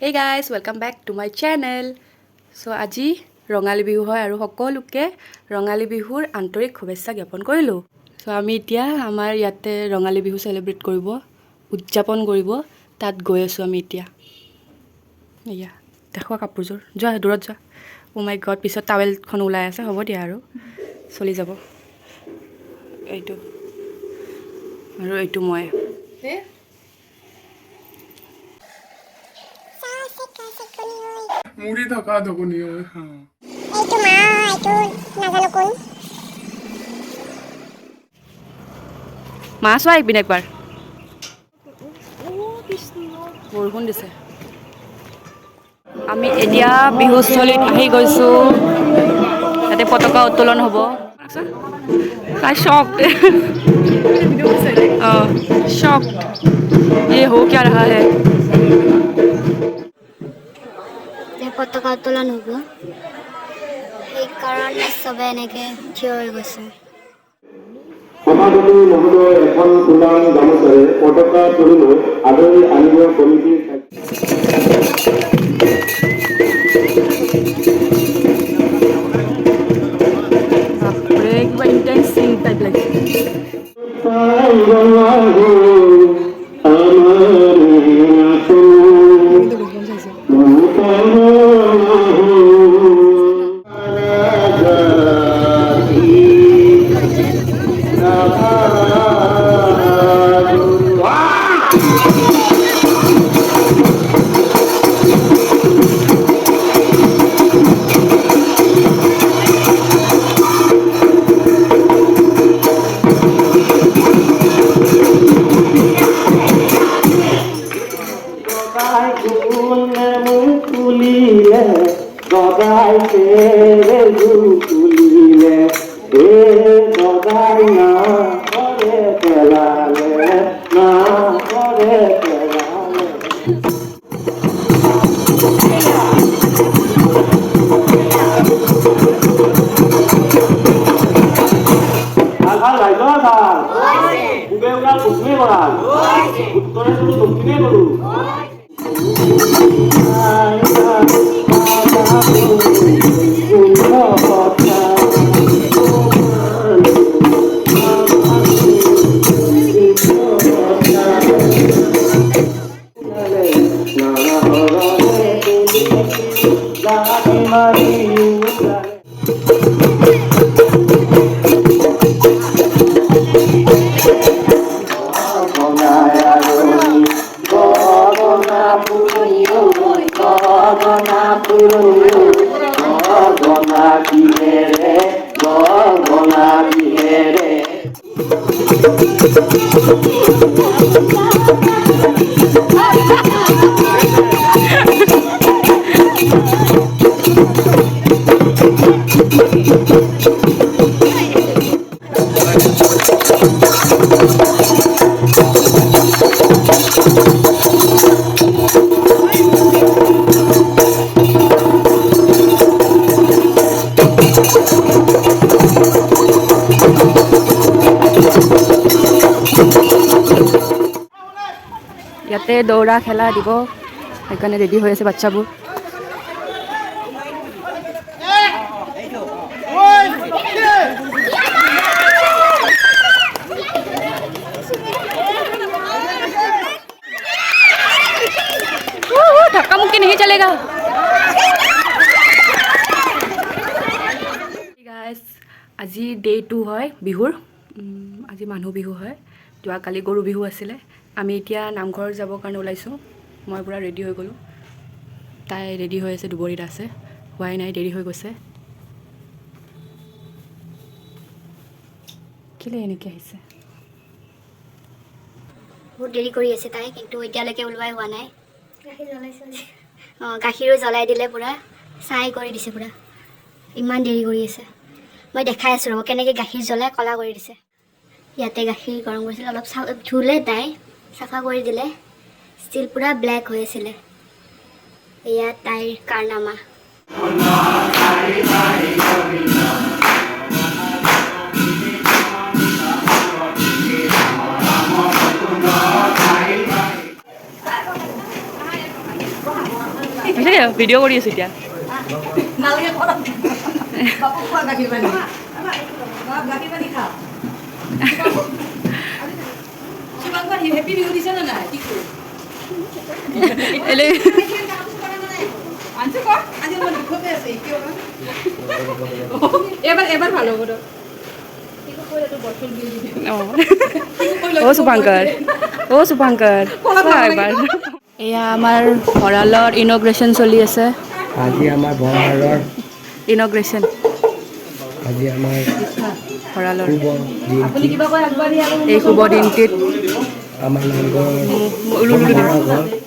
Hey guys, welcome back to my channel. So আজি ৰঙালী বিহু হয় আৰু সকলোকে ৰঙালী বিহুৰ আন্তৰিক শুভেচ্ছা জ্ঞাপন কৰিলো। So আমি এতিয়া আমাৰ ইয়াতে ৰঙালী বিহু সেলিব্ৰেট কৰিব, উদযাপন কৰিব, তাত গৈ আছো আমি এতিয়া। এয়া দেখুৱা কাপোৰজোৰ, যোৱা দূৰত যোৱা। ও মাই গড, পিছত টাৱেলখন ওলাই আছে, হ'ব দিয়া আৰু চলি যাব। এইটো আৰু এইটো মই মুড়ি থকা দোকানী হয় এইটো মা এইটো নাজানো কোন মা চোৱা একপিনে একবাৰ। বৰষুণ দিছে। আমি এতিয়া বিহুস্থলীত আহি গৈছো, তাতে পতাকা উত্তোলন হ'ব। তাই শক शॉक ये हो क्या रहा है। পতাকা উত্তোলন হ'ব, সেইকাৰণে চবে এনেকে থিয় হৈ গৈছে। সভাপতি মহোদয় এখন ফুলাম গামোচাৰে পতাকা তলিলৈ আদৰি আনিব কমিটিৰ কিবা ইণ্টেন্স চিন টাইপ লাগিছে। ইয়াতে দৌৰা খেলা দিব, সেইকাৰণে ৰেডি হৈ আছে বাচ্চাবোৰ। धक्का मुक्की नहीं चलेगा। गाइस, আজি ডে 2 হয় বিহুৰ। আজি মানুহ বিহু হয়, যোৱাকালি গৰু বিহু আছিলে। আমি এতিয়া নামঘৰ যাবৰ কাৰণে ওলাইছোঁ। মই পুৰা ৰেডি হৈ গ'লোঁ, তাই ৰেডি হৈ আছে, দুবৰীত আছে, হোৱাই নাই, দেৰি হৈ গৈছে। কেলে এনেকৈ আহিছে? বহুত দেৰি কৰি আছে তাই, কিন্তু এতিয়ালৈকে ওলোৱাই হোৱা নাই। গাখীৰো জ্বলাই দিলে, পূৰা চাই কৰি দিছে, পূৰা ইমান দেৰি কৰি আছে। মই দেখাই আছোঁ ৰ'ব, কেনেকৈ গাখীৰ জ্বলাই ক'লা কৰি দিছে। ইয়াতে গাখীৰ গৰম কৰিছিলে, অলপ ধুলে তাই, চাফা কৰি দিলে, ষ্টিল পূৰা ব্লেক হৈ আছিলে। এয়া তাইৰ কাৰনামা। ভিডিঅ' কৰি আছোঁ এতিয়া এবাৰ ভাল হ'ব শুভাংকৰ এবাৰ এয়া আমাৰ ভঁৰালৰ ইনগ্ৰেশ্যন চলি আছে আজি আমাৰ ভঁৰালৰ ইনগ্ৰেশ্যন আজি আমাৰ ভঁৰালৰ শুভ দিনটি এই শুভ দিনটিত আমাৰ নামঘৰৰ উলুলুলু দিব। ঘৰ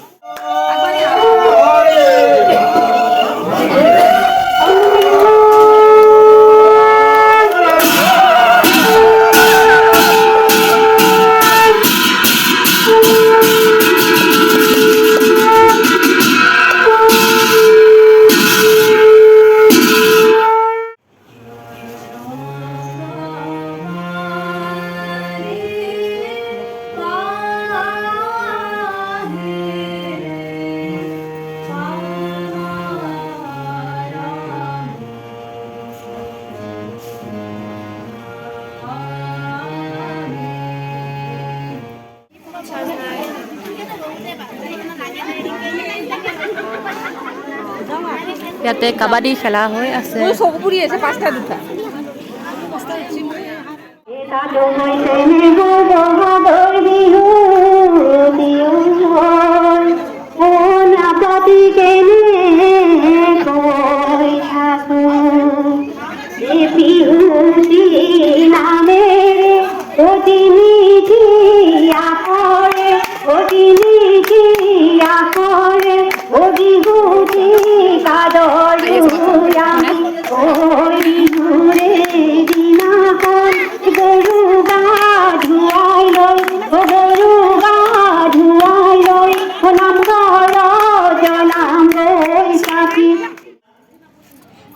ইয়াতে কাবাডী খেলা হৈ আছে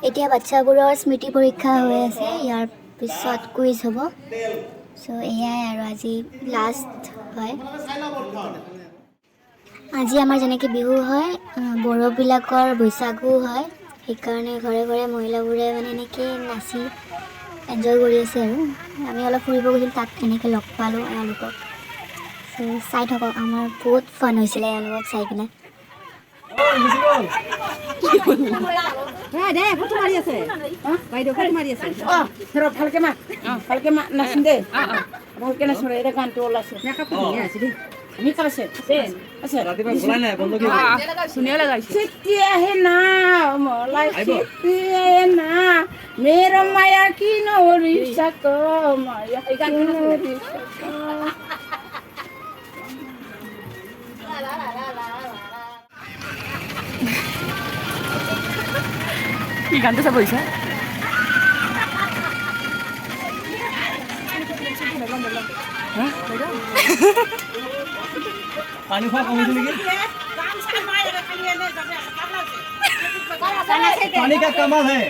এতিয়া বাচ্চাবোৰৰ স্মৃতি পৰীক্ষা হৈ আছে ইয়াৰ পিছত কুইজ হ'ব চ' এয়াই আৰু আজি লাষ্ট হয় আজি আমাৰ যেনেকৈ বিহু হয় বড়োবিলাকৰ বৈশাগু হয় সেইকাৰণে ঘৰে ঘৰে মহিলাবোৰে মানে এনেকৈ নাচি এনজয় কৰি আছে আৰু আমি অলপ ফুৰিব গৈছিলোঁ তাত এনেকৈ লগ পালোঁ এওঁলোকক চ' চাই থাকক আমাৰ বহুত ফান হৈছিলে এওঁলোকক চাই কিনে मेरो माया किन रिसाको কি গানটো চাব হৈছে পানী খোৱা কমিছে নেকি पानी का कमाल है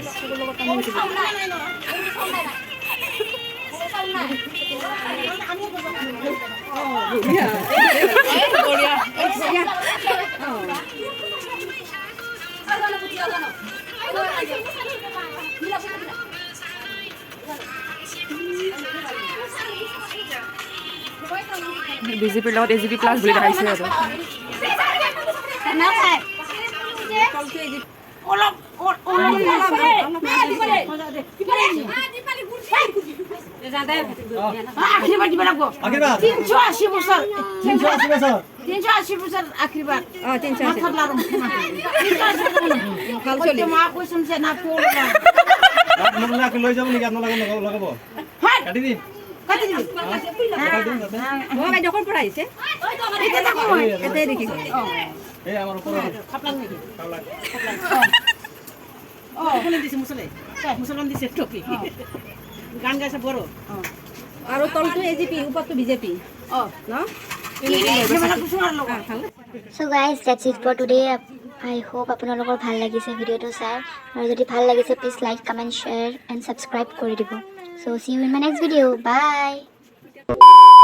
বিজেপিৰ লগত এজিপি প্লাছ বুলি দেখাইছে আৰু লৈ যাব নেকি আপোনালোকে লগাব কাটি দিম আৰু তলটো এজিপি ওপৰটো BJP So guys, that's it for today. I hope আপোনালোকৰ ভাল লাগিছে ভিডিঅ'টো চাই আৰু যদি ভাল লাগিছে please like comment share and subscribe কৰি দিব So see you in my next video. Bye.